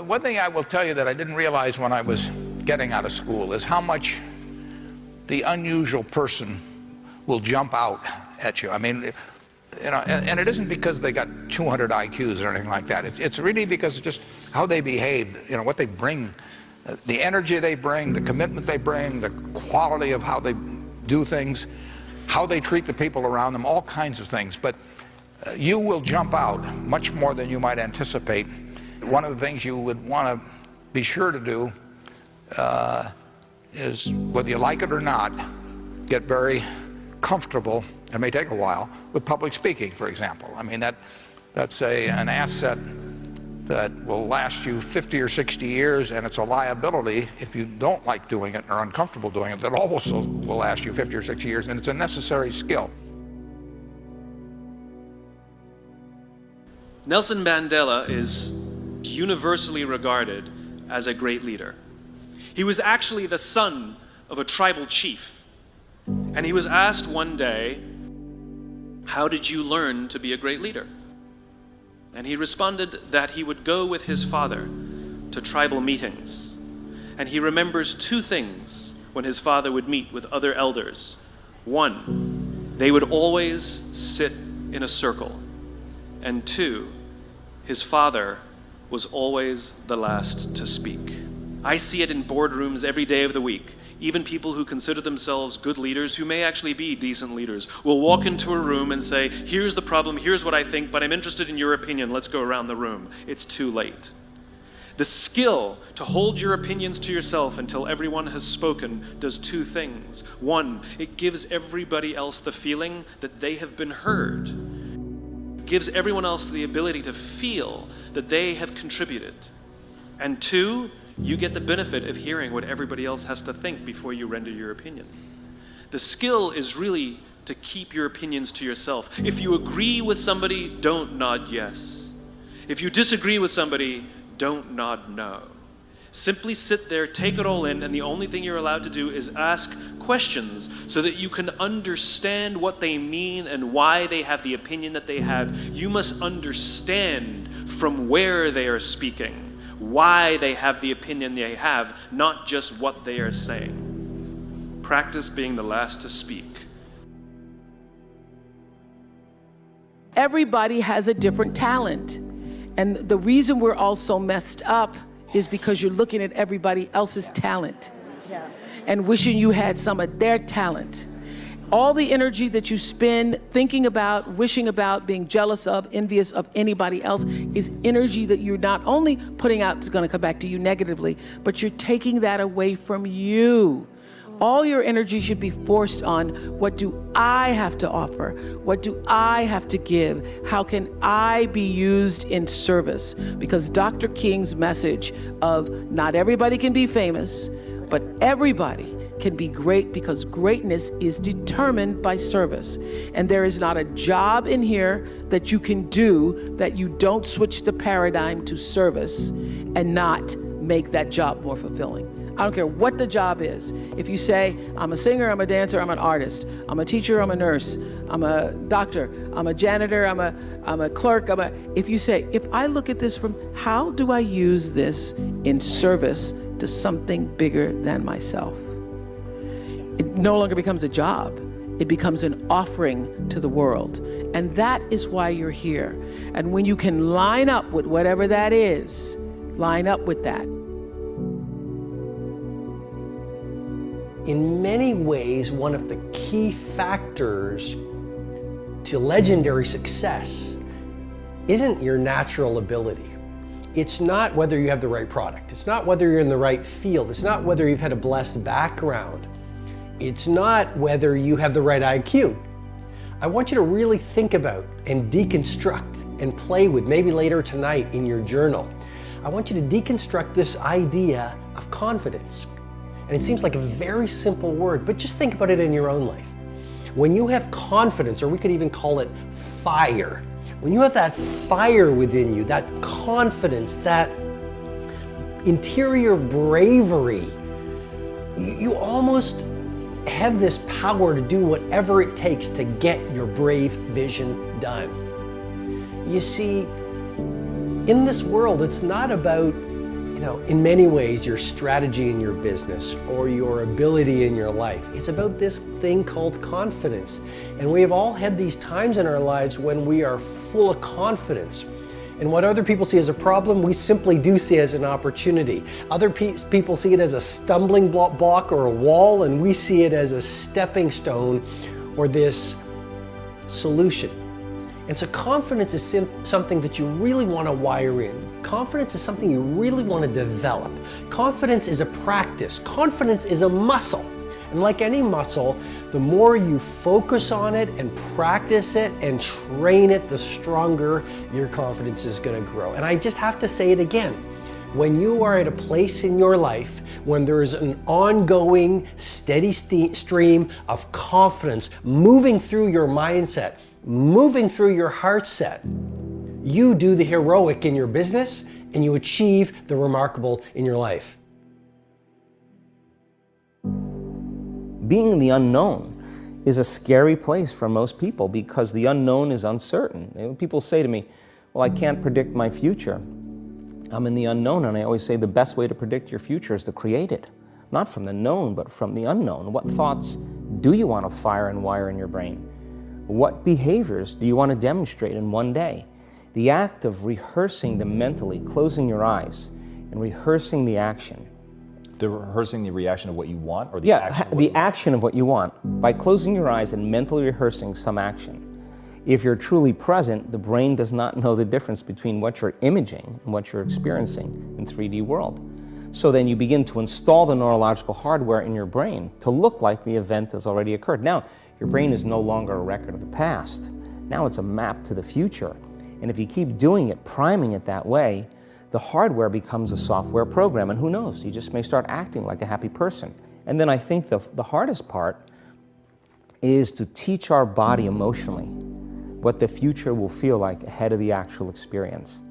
One thing I will tell you that I didn't realize when I was getting out of school is how much the unusual person will jump out at you. I mean, and it isn't because they got 200 IQs or anything like that. It's really because of just how they behave, what they bring, the energy they bring, the commitment they bring, the quality of how they do things, how they treat the people around them, all kinds of things. But you will jump out much more than you might anticipate. One of the things you would want to be sure to do is, whether you like it or not, get very comfortable, it may take a while, with public speaking, for example. I mean, that's an asset that will last you 50 or 60 years, and it's a liability if you don't like doing it or are uncomfortable doing it, that also will last you 50 or 60 years, and it's a necessary skill. Nelson Mandela is universally regarded as a great leader. He was actually the son of a tribal chief, and he was asked one day, "How did you learn to be a great leader?" And he responded that he would go with his father to tribal meetings, and he remembers two things when his father would meet with other elders. One, they would always sit in a circle, and two, his father was always the last to speak. I see it in boardrooms every day of the week. Even people who consider themselves good leaders, who may actually be decent leaders, will walk into a room and say, "Here's the problem, here's what I think, but I'm interested in your opinion, let's go around the room." It's too late. The skill to hold your opinions to yourself until everyone has spoken does two things. One, it gives everybody else the feeling that they have been heard. It gives everyone else the ability to feel that they have contributed. And two, you get the benefit of hearing what everybody else has to think before you render your opinion. The skill is really to keep your opinions to yourself. If you agree with somebody, don't nod yes. If you disagree with somebody, don't nod no. Simply sit there, take it all in, and the only thing you're allowed to do is ask questions so that you can understand what they mean and why they have the opinion that they have. You must understand from where they are speaking, why they have the opinion they have, not just what they are saying. Practice being the last to speak. Everybody has a different talent. And the reason we're all so messed up is because you're looking at everybody else's talent and wishing you had some of their talent. All the energy that you spend thinking about, wishing about, being jealous of, envious of anybody else is energy that you're not only putting out is going to come back to you negatively, but you're taking that away from you. All your energy should be forced on, what do I have to offer? What do I have to give? How can I be used in service? Because Dr. King's message of not everybody can be famous, but everybody can be great, because greatness is determined by service. And there is not a job in here that you can do that you don't switch the paradigm to service and not make that job more fulfilling. I don't care what the job is. If you say, I'm a singer, I'm a dancer, I'm an artist, I'm a teacher, I'm a nurse, I'm a doctor, I'm a janitor, I'm a clerk, if you say, if I look at this from, how do I use this in service to something bigger than myself? It no longer becomes a job. It becomes an offering to the world. And that is why you're here. And when you can line up with whatever that is, line up with that. In many ways, one of the key factors to legendary success isn't your natural ability. It's not whether you have the right product. It's not whether you're in the right field. It's not whether you've had a blessed background. It's not whether you have the right IQ. I want you to really think about and deconstruct and play with, maybe later tonight in your journal. I want you to deconstruct this idea of confidence. And it seems like a very simple word, but just think about it in your own life. When you have confidence, or we could even call it fire, when you have that fire within you, that confidence, that interior bravery, you almost have this power to do whatever it takes to get your brave vision done. You see, in this world, it's not about in many ways, your strategy in your business or your ability in your life, it's about this thing called confidence. And we have all had these times in our lives when we are full of confidence. And what other people see as a problem, we simply do see as an opportunity. Other people see it as a stumbling block or a wall, and we see it as a stepping stone or this solution. And so confidence is something that you really want to wire in. Confidence is something you really want to develop. Confidence is a practice. Confidence is a muscle. And like any muscle, the more you focus on it and practice it and train it, the stronger your confidence is going to grow. And I just have to say it again. When you are at a place in your life when there is an ongoing, steady stream of confidence moving through your mindset, moving through your heart set, you do the heroic in your business and you achieve the remarkable in your life. Being in the unknown is a scary place for most people because the unknown is uncertain. People say to me, well, I can't predict my future. I'm in the unknown, and I always say the best way to predict your future is to create it. Not from the known, but from the unknown. What thoughts do you want to fire and wire in your brain? What behaviors do you want to demonstrate in one day? The act of rehearsing them mentally, closing your eyes, and rehearsing the action. The rehearsing the reaction of what you want, or the action? Yeah, the action of what you want. By closing your eyes and mentally rehearsing some action. If you're truly present, the brain does not know the difference between what you're imaging and what you're experiencing in 3D world. So then you begin to install the neurological hardware in your brain to look like the event has already occurred. Now, your brain is no longer a record of the past. Now it's a map to the future. And if you keep doing it, priming it that way, the hardware becomes a software program. And who knows, you just may start acting like a happy person. And then I think the hardest part is to teach our body emotionally what the future will feel like ahead of the actual experience.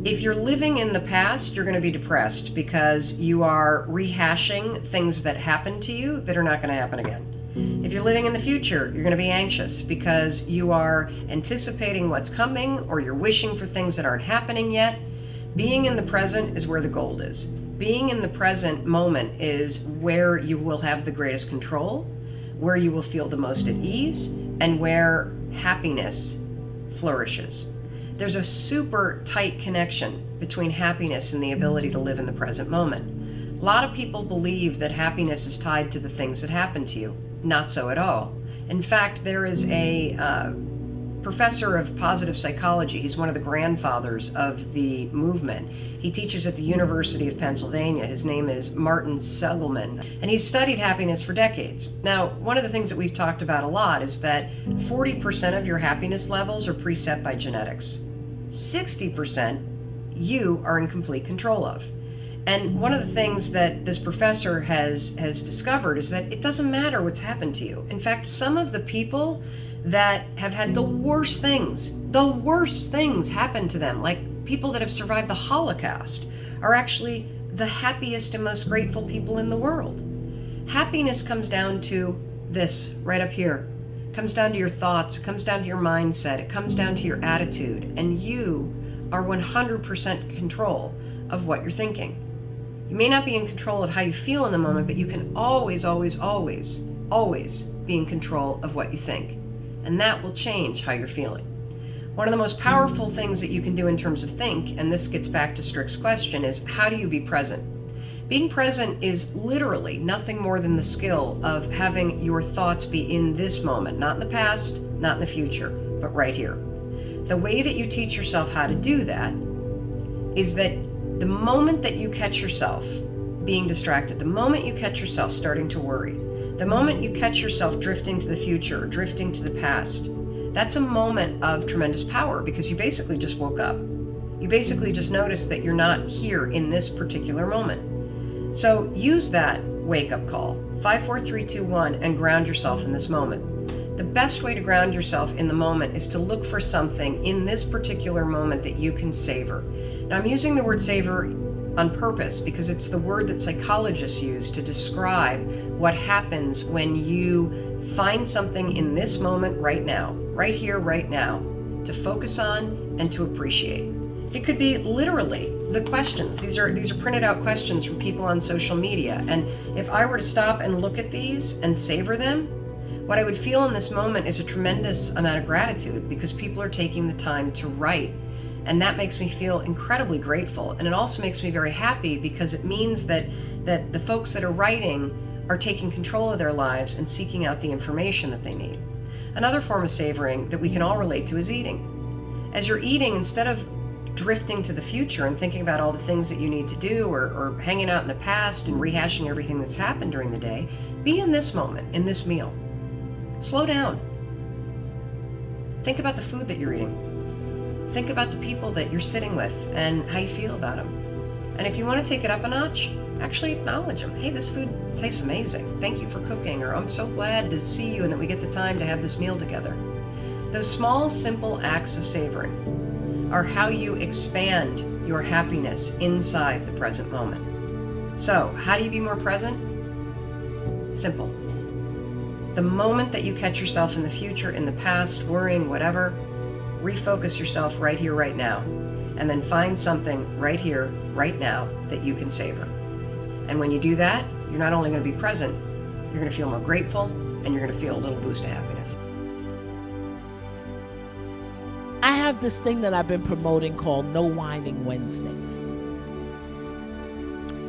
If you're living in the past, you're going to be depressed because you are rehashing things that happened to you that are not going to happen again. If you're living in the future, you're going to be anxious because you are anticipating what's coming or you're wishing for things that aren't happening yet. Being in the present is where the gold is. Being in the present moment is where you will have the greatest control, where you will feel the most at ease, and where happiness flourishes. There's a super tight connection between happiness and the ability to live in the present moment. A lot of people believe that happiness is tied to the things that happen to you. Not so at all. In fact, there is a professor of positive psychology. He's one of the grandfathers of the movement. He teaches at the University of Pennsylvania. His name is Martin Seligman, and he's studied happiness for decades. Now, one of the things that we've talked about a lot is that 40% of your happiness levels are preset by genetics. 60% you are in complete control of. And one of the things that this professor has discovered is that it doesn't matter what's happened to you. In fact, some of the people that have had the worst things happen to them, like people that have survived the Holocaust, are actually the happiest and most grateful people in the world. Happiness comes down to this right up here. It comes down to your thoughts, it comes down to your mindset, it comes down to your attitude, and you are 100% control of what you're thinking. You may not be in control of how you feel in the moment, but you can always, always, always, always be in control of what you think. And that will change how you're feeling. One of the most powerful things that you can do in terms of think, and this gets back to Strick's question, is how do you be present? Being present is literally nothing more than the skill of having your thoughts be in this moment, not in the past, not in the future, but right here. The way that you teach yourself how to do that is that the moment that you catch yourself being distracted, the moment you catch yourself starting to worry, the moment you catch yourself drifting to the future, or drifting to the past, that's a moment of tremendous power because you basically just woke up. You basically just noticed that you're not here in this particular moment. So use that wake-up call, 5, 4, 3, 2, 1, and ground yourself in this moment. The best way to ground yourself in the moment is to look for something in this particular moment that you can savor. Now, I'm using the word savor on purpose because it's the word that psychologists use to describe what happens when you find something in this moment right now, right here, right now, to focus on and to appreciate. It could be literally the questions. These are printed out questions from people on social media. And if I were to stop and look at these and savor them, what I would feel in this moment is a tremendous amount of gratitude because people are taking the time to write. And that makes me feel incredibly grateful. And it also makes me very happy because it means that the folks that are writing are taking control of their lives and seeking out the information that they need. Another form of savoring that we can all relate to is eating. As you're eating, instead of drifting to the future and thinking about all the things that you need to do or hanging out in the past and rehashing everything that's happened during the day, be in this moment, in this meal. Slow down. Think about the food that you're eating. Think about the people that you're sitting with and how you feel about them. And if you want to take it up a notch, actually acknowledge them. Hey, this food tastes amazing. Thank you for cooking, or I'm so glad to see you and that we get the time to have this meal together. Those small, simple acts of savoring are how you expand your happiness inside the present moment. So, how do you be more present? Simple. The moment that you catch yourself in the future, in the past, worrying, whatever, refocus yourself right here, right now, and then find something right here, right now that you can savor. And when you do that, you're not only going to be present, you're going to feel more grateful, and you're going to feel a little boost of happiness. I have this thing that I've been promoting called No Whining Wednesdays.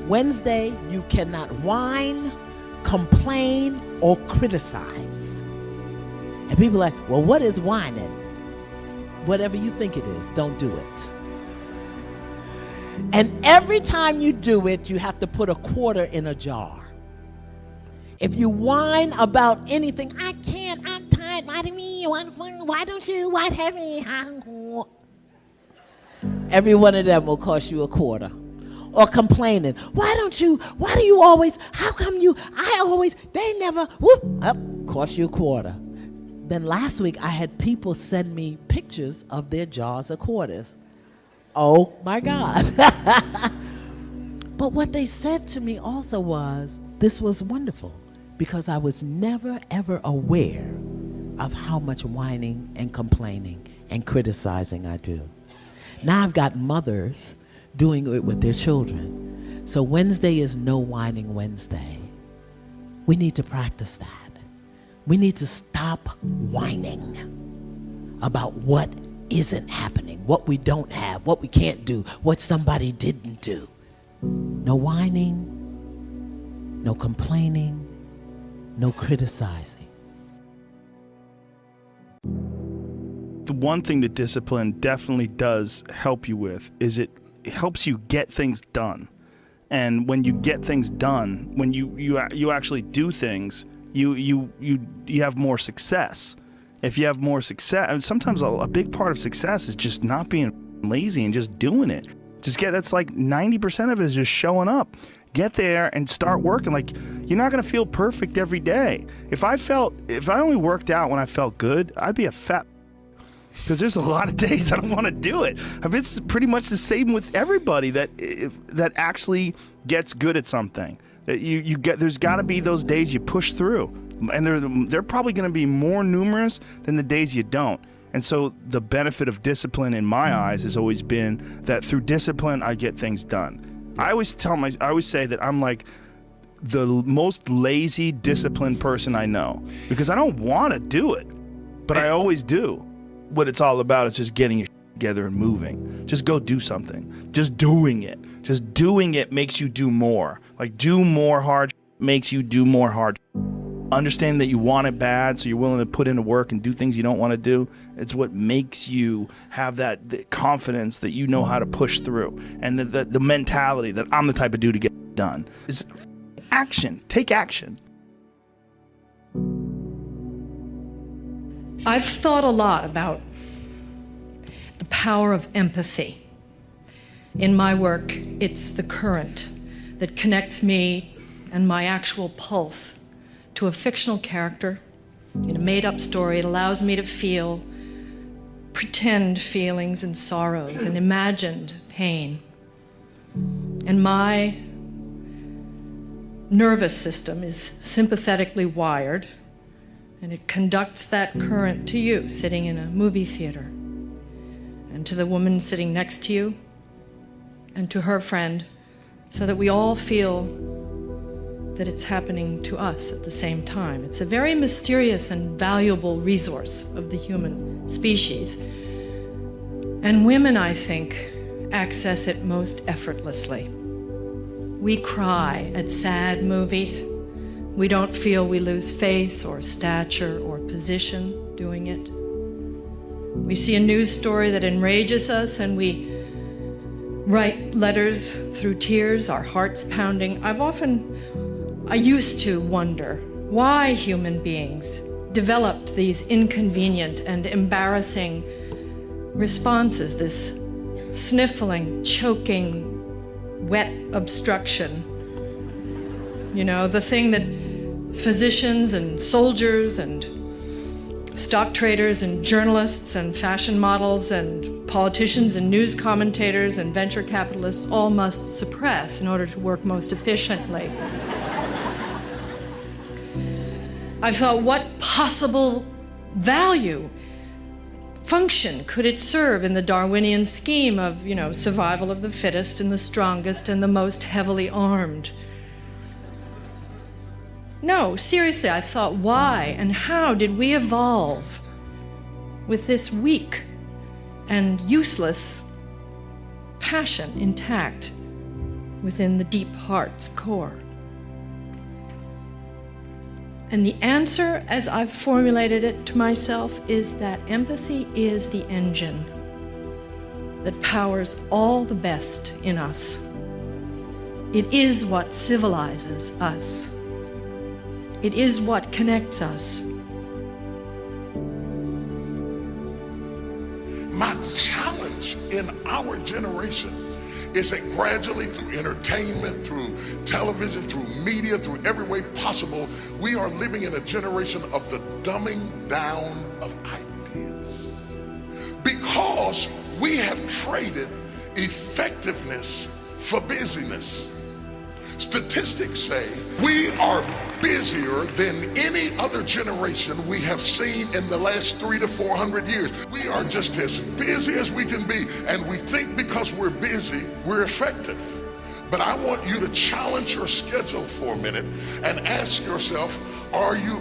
Wednesday, you cannot whine, complain, or criticize. And people are like, well, what is whining? Whatever you think it is, don't do it. And every time you do it, you have to put a quarter in a jar. If you whine about anything, I can't, I'm tired, why do me, why don't you, what have me? Every one of them will cost you a quarter. Or complaining, why do you always, how come you, I always, they never, whoop, up, cost you a quarter. Then last week I had people send me pictures of their jars of quarters. Oh my God. But what they said to me also was, this was wonderful because I was never ever aware of how much whining and complaining and criticizing I do. Now I've got mothers doing it with their children. So Wednesday is No Whining Wednesday. We need to practice that. We need to stop whining about what isn't happening, what we don't have, what we can't do, what somebody didn't do. No whining, no complaining, no criticizing. The one thing that discipline definitely does help you with is it helps you get things done. And when you get things done, when you actually do things, you have more success. If you have more success, and sometimes a big part of success is just not being lazy and just doing it. That's like 90% of it is just showing up. Get there and start working. Like, you're not gonna feel perfect every day. If I only worked out when I felt good, I'd be a fat, because there's a lot of days I don't want to do it. It's pretty much the same with everybody that actually gets good at something. That you get, there's got to be those days you push through, and they're probably going to be more numerous than the days you don't. And so the benefit of discipline in my eyes has always been that through discipline I get things done. I always say that I'm like the most lazy, disciplined person I know, because I don't want to do it, but I always do. What it's all about is just getting your together and moving. Just go do something. Just doing it. Just doing it makes you do more. Like, do more hard makes you do more hard. Understand that you want it bad, so you're willing to put into work and do things you don't want to do. It's what makes you have the confidence that you know how to push through, and the mentality that I'm the type of dude to get it done. Is action. Take action. I've thought a lot about the power of empathy. In my work, it's the current that connects me and my actual pulse to a fictional character in a made-up story. It allows me to feel pretend feelings and sorrows and imagined pain. And my nervous system is sympathetically wired, and it conducts that current to you sitting in a movie theater. and to the woman sitting next to you, and to her friend, so that we all feel that it's happening to us at the same time. It's a very mysterious and valuable resource of the human species. And women, I think, access it most effortlessly. We cry at sad movies. We don't feel we lose face or stature or position doing it. We see a news story that enrages us and we write letters through tears, our hearts pounding. I used to wonder why human beings developed these inconvenient and embarrassing responses, this sniffling, choking, wet obstruction. You know, the thing that physicians and soldiers and stock traders and journalists and fashion models and politicians and news commentators and venture capitalists all must suppress in order to work most efficiently. I thought, what possible value, function could it serve in the Darwinian scheme of, survival of the fittest and the strongest and the most heavily armed? No, seriously, I thought, why and how did we evolve with this weak and useless passion intact within the deep heart's core? And the answer, as I've formulated it to myself, is that empathy is the engine that powers all the best in us. It is what civilizes us. It is what connects us. My challenge in our generation is that gradually, through entertainment, through television, through media, through every way possible, we are living in a generation of the dumbing down of ideas. Because we have traded effectiveness for busyness. Statistics say we are busier than any other generation we have seen in the last 300 to 400 years. We are just as busy as we can be, and we think because we're busy, we're effective. But I want you to challenge your schedule for a minute and ask yourself, are you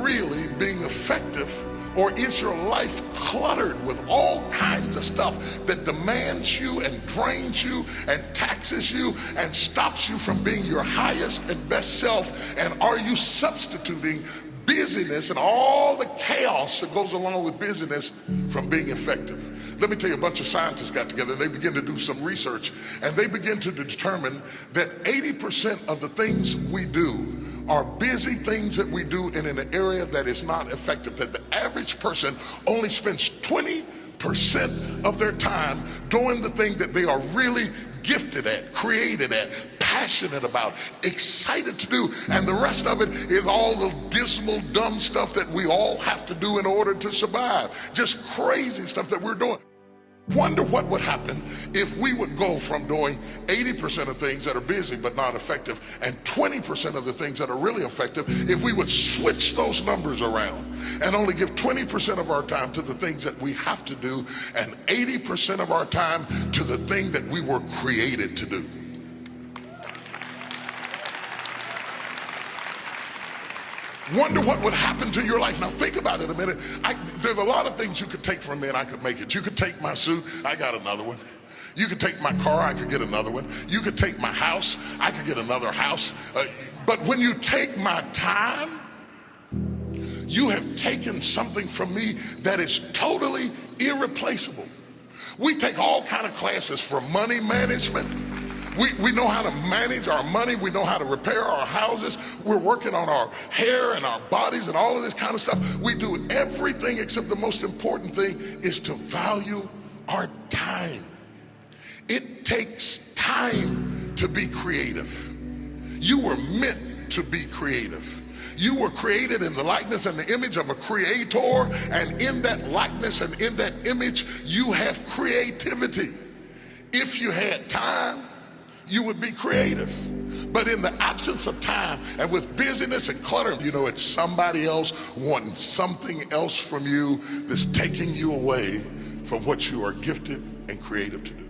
really being effective? Or is your life cluttered with all kinds of stuff that demands you and drains you and taxes you and stops you from being your highest and best self? And are you substituting busyness and all the chaos that goes along with busyness from being effective? Let me tell you, a bunch of scientists got together and they began to do some research, and they begin to determine that 80% of the things we do are busy things that we do in an area that is not effective, that the average person only spends 20% of their time doing the thing that they are really gifted at, created at, passionate about, excited to do, and the rest of it is all the dismal, dumb stuff that we all have to do in order to survive. Just crazy stuff that we're doing. Wonder what would happen if we would go from doing 80% of things that are busy but not effective and 20% of the things that are really effective if we would switch those numbers around and only give 20% of our time to the things that we have to do and 80% of our time to the thing that we were created to do. Wonder what would happen to your life. Now think about it a minute. There's a lot of things you could take from me and I could make it. You could take my suit, I got another one. You could take my car, I could get another one. You could take my house, I could get another house. But when you take my time, you have taken something from me that is totally irreplaceable. We take all kind of classes for money management. We know how to manage our money. We know how to repair our houses. We're working on our hair and our bodies and all of this kind of stuff. We do everything except the most important thing is to value our time. It takes time to be creative. You were meant to be creative. You were created in the likeness and the image of a creator, and in that likeness and in that image, you have creativity. If you had time, you would be creative. But in the absence of time and with busyness and clutter, it's somebody else wanting something else from you that's taking you away from what you are gifted and creative to do.